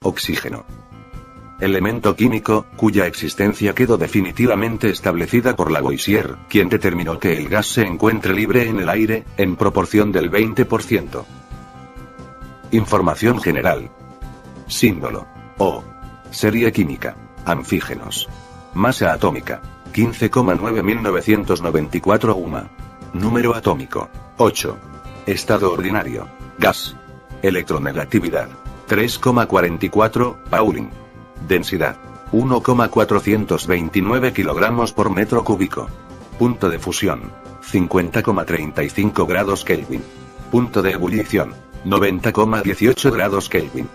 Oxígeno. Elemento químico, cuya existencia quedó definitivamente establecida por Lavoisier, quien determinó que el gas se encuentre libre en el aire, en proporción del 20%. Información general. Símbolo. O. Serie química. Anfígenos. Masa atómica. 15,91994 UMA. Número atómico. 8. Estado ordinario. Gas. Electronegatividad. 3,44, Pauling. Densidad. 1,429 kilogramos por metro cúbico. Punto de fusión. 50,35 grados Kelvin. Punto de ebullición. 90,18 grados Kelvin.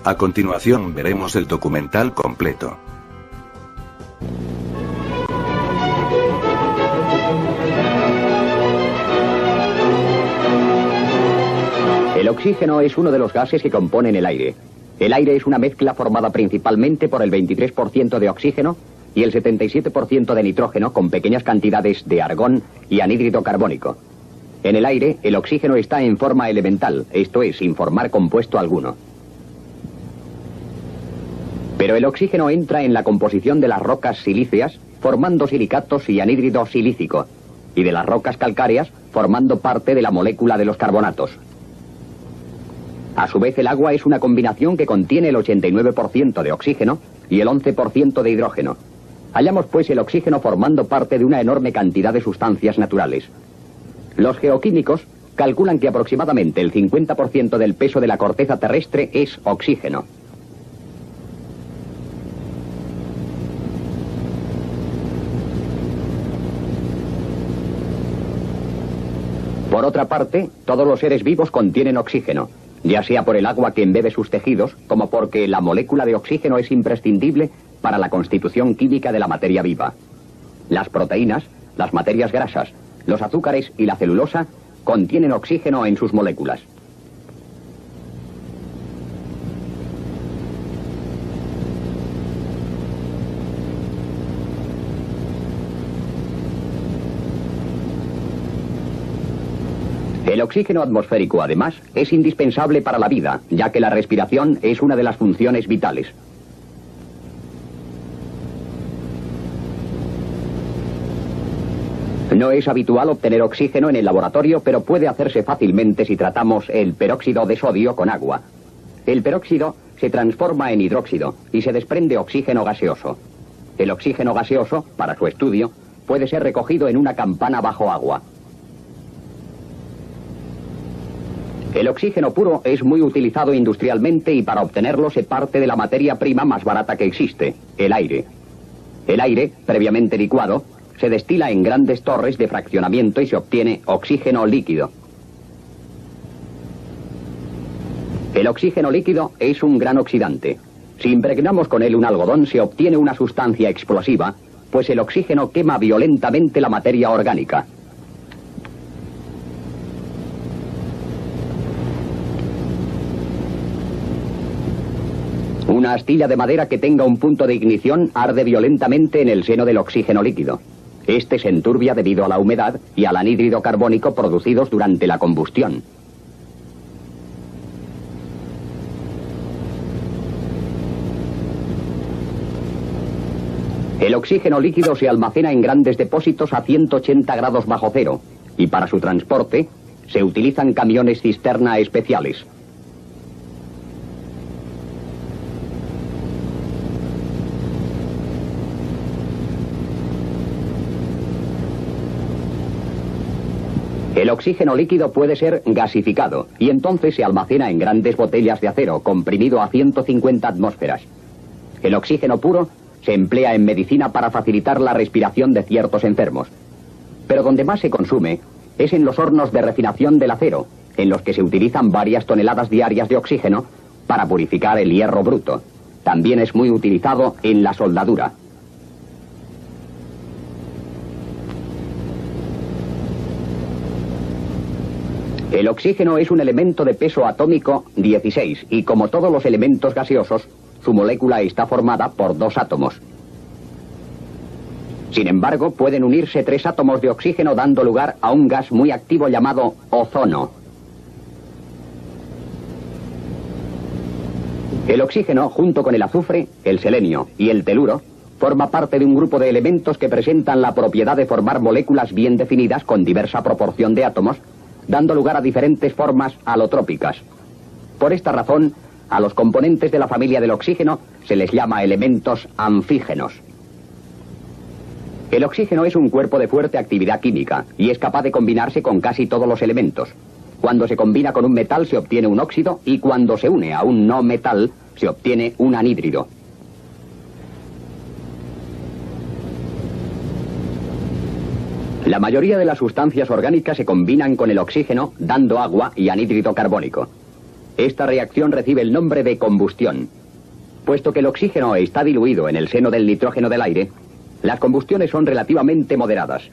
A continuación veremos el documental completo. El oxígeno es uno de los gases que componen el aire. El aire es una mezcla formada principalmente por el 23% de oxígeno y el 77% de nitrógeno con pequeñas cantidades de argón y anhídrido carbónico. En el aire, el oxígeno está en forma elemental, esto es, sin formar compuesto alguno. Pero el oxígeno entra en la composición de las rocas silíceas, formando silicatos y anhídrido silícico, y de las rocas calcáreas, formando parte de la molécula de los carbonatos. A su vez, el agua es una combinación que contiene el 89% de oxígeno y el 11% de hidrógeno. Hallamos pues el oxígeno formando parte de una enorme cantidad de sustancias naturales. Los geoquímicos calculan que aproximadamente el 50% del peso de la corteza terrestre es oxígeno. Por otra parte, todos los seres vivos contienen oxígeno, ya sea por el agua que embebe sus tejidos, como porque la molécula de oxígeno es imprescindible para la constitución química de la materia viva. Las proteínas, las materias grasas, los azúcares y la celulosa contienen oxígeno en sus moléculas. El oxígeno atmosférico, además, es indispensable para la vida, ya que la respiración es una de las funciones vitales. No es habitual obtener oxígeno en el laboratorio, pero puede hacerse fácilmente si tratamos el peróxido de sodio con agua. El peróxido se transforma en hidróxido y se desprende oxígeno gaseoso. El oxígeno gaseoso, para su estudio, puede ser recogido en una campana bajo agua. El oxígeno puro es muy utilizado industrialmente y para obtenerlo se parte de la materia prima más barata que existe, el aire. El aire, previamente licuado, se destila en grandes torres de fraccionamiento y se obtiene oxígeno líquido. El oxígeno líquido es un gran oxidante. Si impregnamos con él un algodón se obtiene una sustancia explosiva, pues el oxígeno quema violentamente la materia orgánica. Una astilla de madera que tenga un punto de ignición arde violentamente en el seno del oxígeno líquido. Este se enturbia debido a la humedad y al anhídrido carbónico producidos durante la combustión. El oxígeno líquido se almacena en grandes depósitos a 180 grados bajo cero y para su transporte se utilizan camiones cisterna especiales. El oxígeno líquido puede ser gasificado y entonces se almacena en grandes botellas de acero comprimido a 150 atmósferas. El oxígeno puro se emplea en medicina para facilitar la respiración de ciertos enfermos. Pero donde más se consume es en los hornos de refinación del acero, en los que se utilizan varias toneladas diarias de oxígeno para purificar el hierro bruto. También es muy utilizado en la soldadura. El oxígeno es un elemento de peso atómico 16 y como todos los elementos gaseosos, su molécula está formada por 2 átomos. Sin embargo, pueden unirse 3 átomos de oxígeno dando lugar a un gas muy activo llamado ozono. El oxígeno, junto con el azufre, el selenio y el teluro, forma parte de un grupo de elementos que presentan la propiedad de formar moléculas bien definidas con diversa proporción de átomos, dando lugar a diferentes formas alotrópicas. Por esta razón, a los componentes de la familia del oxígeno se les llama elementos anfígenos. El oxígeno es un cuerpo de fuerte actividad química y es capaz de combinarse con casi todos los elementos. Cuando se combina con un metal se obtiene un óxido y cuando se une a un no metal se obtiene un anhídrido. La mayoría de las sustancias orgánicas se combinan con el oxígeno dando agua y anhídrido carbónico. Esta reacción recibe el nombre de combustión. Puesto que el oxígeno está diluido en el seno del nitrógeno del aire, las combustiones son relativamente moderadas.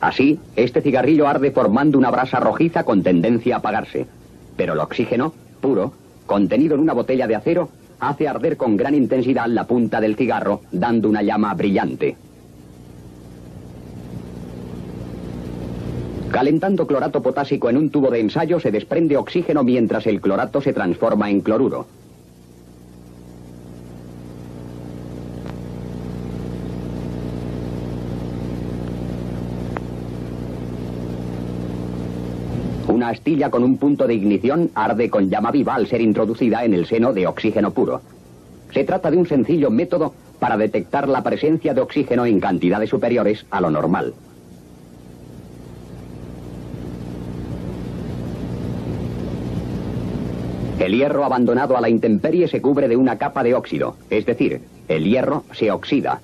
Así, este cigarrillo arde formando una brasa rojiza con tendencia a apagarse. Pero el oxígeno, puro, contenido en una botella de acero, hace arder con gran intensidad la punta del cigarro, dando una llama brillante. Calentando clorato potásico en un tubo de ensayo se desprende oxígeno mientras el clorato se transforma en cloruro. Una astilla con un punto de ignición arde con llama viva al ser introducida en el seno de oxígeno puro. Se trata de un sencillo método para detectar la presencia de oxígeno en cantidades superiores a lo normal. El hierro abandonado a la intemperie se cubre de una capa de óxido, es decir, el hierro se oxida.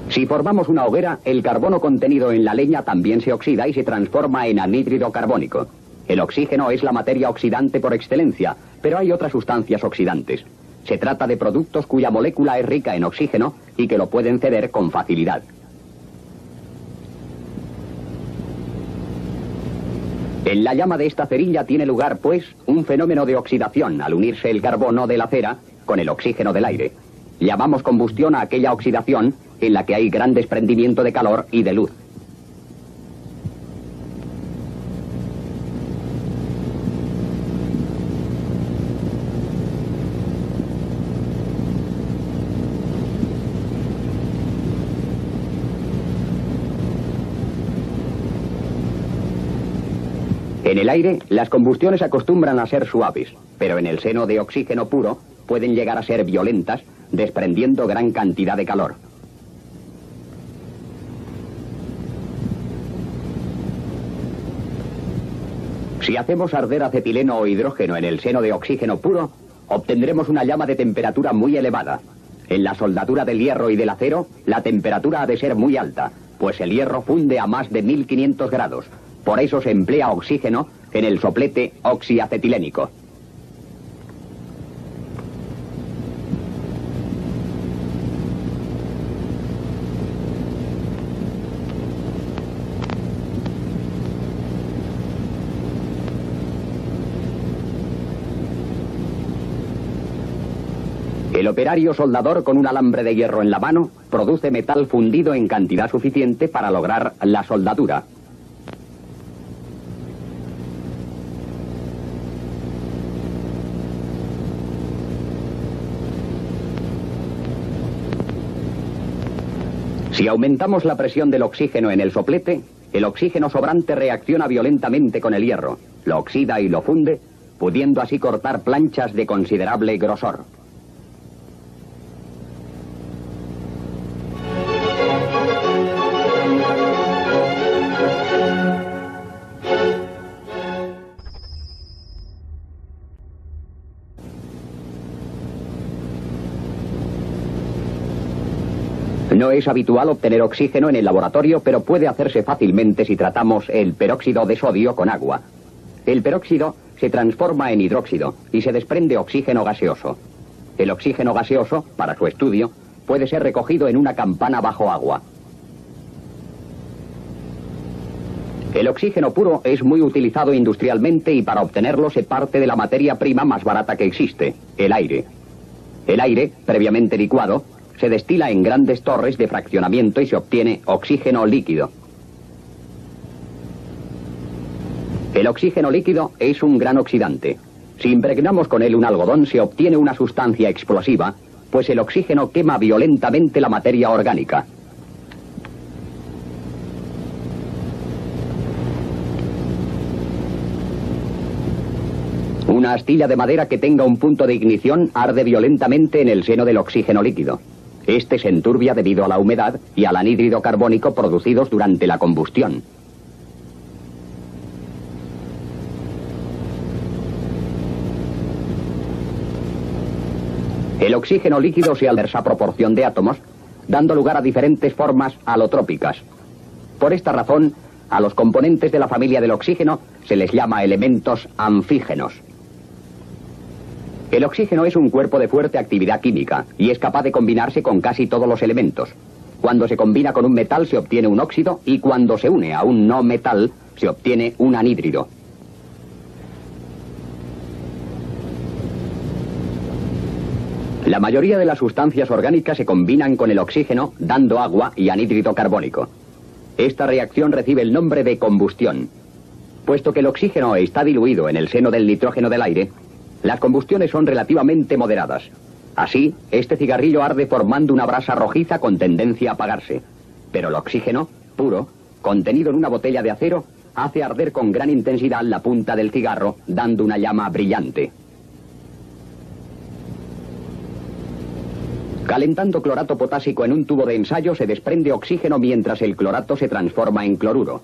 Si formamos una hoguera, el carbono contenido en la leña también se oxida y se transforma en anhídrido carbónico. El oxígeno es la materia oxidante por excelencia, pero hay otras sustancias oxidantes. Se trata de productos cuya molécula es rica en oxígeno y que lo pueden ceder con facilidad. En la llama de esta cerilla tiene lugar, pues, un fenómeno de oxidación al unirse el carbono de la cera con el oxígeno del aire. Llamamos combustión a aquella oxidación en la que hay gran desprendimiento de calor y de luz. En el aire, las combustiones acostumbran a ser suaves, pero en el seno de oxígeno puro pueden llegar a ser violentas, desprendiendo gran cantidad de calor. Si hacemos arder acetileno o hidrógeno en el seno de oxígeno puro, obtendremos una llama de temperatura muy elevada. En la soldadura del hierro y del acero, la temperatura ha de ser muy alta, pues el hierro funde a más de 1500 grados. Por eso se emplea oxígeno en el soplete oxiacetilénico. El operario soldador con un alambre de hierro en la mano produce metal fundido en cantidad suficiente para lograr la soldadura. Si aumentamos la presión del oxígeno en el soplete, el oxígeno sobrante reacciona violentamente con el hierro, lo oxida y lo funde, pudiendo así cortar planchas de considerable grosor. No es habitual obtener oxígeno en el laboratorio, pero puede hacerse fácilmente si tratamos el peróxido de sodio con agua. El peróxido se transforma en hidróxido y se desprende oxígeno gaseoso. El oxígeno gaseoso, para su estudio, puede ser recogido en una campana bajo agua. El oxígeno puro es muy utilizado industrialmente y para obtenerlo se parte de la materia prima más barata que existe, el aire. El aire, previamente licuado, se destila en grandes torres de fraccionamiento y se obtiene oxígeno líquido. El oxígeno líquido es un gran oxidante. Si impregnamos con él un algodón, se obtiene una sustancia explosiva, pues el oxígeno quema violentamente la materia orgánica. Una astilla de madera que tenga un punto de ignición arde violentamente en el seno del oxígeno líquido. Este se enturbia debido a la humedad y al anhídrido carbónico producidos durante la combustión. El oxígeno líquido se altera a proporción de átomos, dando lugar a diferentes formas alotrópicas. Por esta razón, a los componentes de la familia del oxígeno se les llama elementos anfígenos. El oxígeno es un cuerpo de fuerte actividad química y es capaz de combinarse con casi todos los elementos. Cuando se combina con un metal se obtiene un óxido y cuando se une a un no metal se obtiene un anhídrido. La mayoría de las sustancias orgánicas se combinan con el oxígeno dando agua y anhídrido carbónico. Esta reacción recibe el nombre de combustión. Puesto que el oxígeno está diluido en el seno del nitrógeno del aire, las combustiones son relativamente moderadas. Así, este cigarrillo arde formando una brasa rojiza con tendencia a apagarse. Pero el oxígeno, puro, contenido en una botella de acero, hace arder con gran intensidad la punta del cigarro, dando una llama brillante. Calentando clorato potásico en un tubo de ensayo se desprende oxígeno mientras el clorato se transforma en cloruro.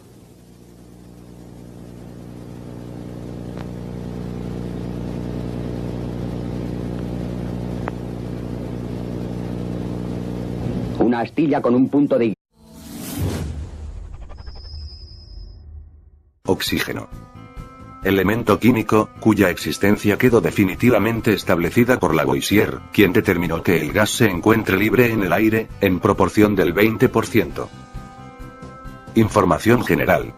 Una astilla con un punto de oxígeno. Elemento químico, cuya existencia quedó definitivamente establecida por Lavoisier, quien determinó que el gas se encuentre libre en el aire, en proporción del 20%. Información general.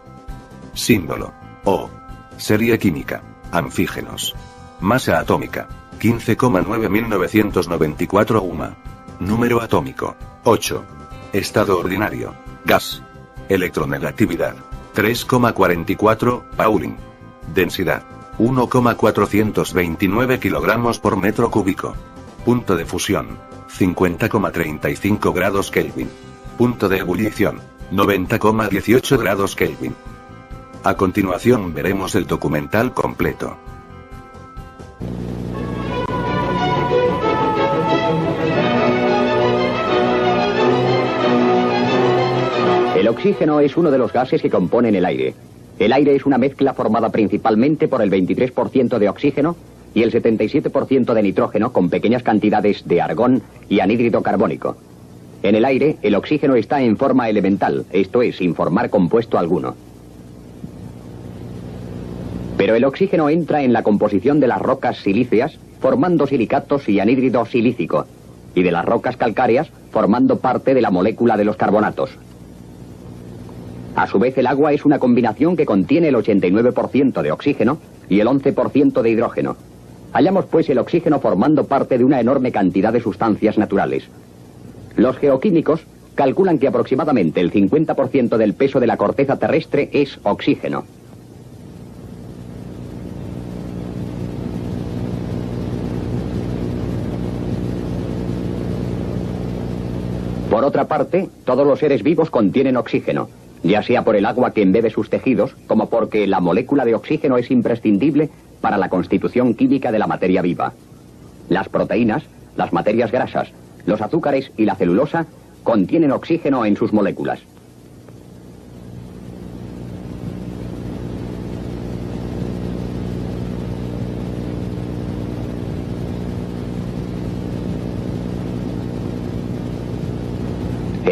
Símbolo. O. Serie química. Anfígenos. Masa atómica. 15,91994 UMA. Número atómico. 8. Estado ordinario. Gas. Electronegatividad. 3,44, Pauling. Densidad. 1,429 kilogramos por metro cúbico. Punto de fusión. 50,35 grados Kelvin. Punto de ebullición. 90,18 grados Kelvin. A continuación veremos el documental completo. El oxígeno es uno de los gases que componen el aire. El aire es una mezcla formada principalmente por el 23% de oxígeno y el 77% de nitrógeno con pequeñas cantidades de argón y anhídrido carbónico. En el aire, el oxígeno está en forma elemental, esto es, sin formar compuesto alguno. Pero el oxígeno entra en la composición de las rocas silíceas, formando silicatos y anhídrido silícico, y de las rocas calcáreas, formando parte de la molécula de los carbonatos. A su vez, el agua es una combinación que contiene el 89% de oxígeno y el 11% de hidrógeno. Hallamos pues el oxígeno formando parte de una enorme cantidad de sustancias naturales. Los geoquímicos calculan que aproximadamente el 50% del peso de la corteza terrestre es oxígeno. Por otra parte, todos los seres vivos contienen oxígeno, ya sea por el agua que embebe sus tejidos, como porque la molécula de oxígeno es imprescindible para la constitución química de la materia viva. Las proteínas, las materias grasas, los azúcares y la celulosa contienen oxígeno en sus moléculas.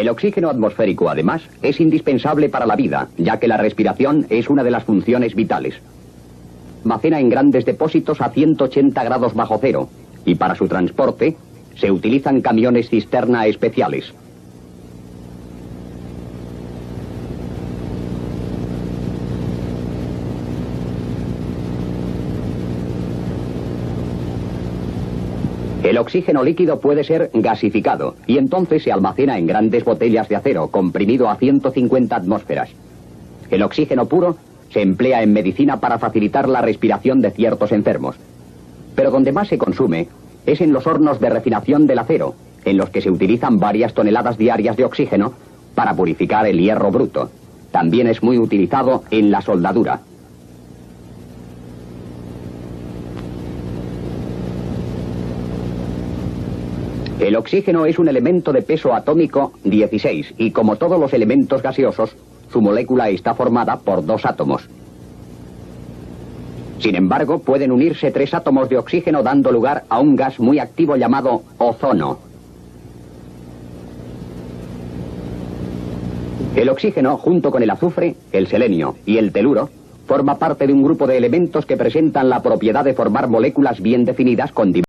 El oxígeno atmosférico, además, es indispensable para la vida, ya que la respiración es una de las funciones vitales. Almacena en grandes depósitos a 180 grados bajo cero, y para su transporte se utilizan camiones cisterna especiales. El oxígeno líquido puede ser gasificado y entonces se almacena en grandes botellas de acero comprimido a 150 atmósferas. El oxígeno puro se emplea en medicina para facilitar la respiración de ciertos enfermos. Pero donde más se consume es en los hornos de refinación del acero, en los que se utilizan varias toneladas diarias de oxígeno para purificar el hierro bruto. También es muy utilizado en la soldadura. El oxígeno es un elemento de peso atómico 16 y, como todos los elementos gaseosos, su molécula está formada por 2 átomos. Sin embargo, pueden unirse 3 átomos de oxígeno dando lugar a un gas muy activo llamado ozono. El oxígeno, junto con el azufre, el selenio y el teluro, forma parte de un grupo de elementos que presentan la propiedad de formar moléculas bien definidas con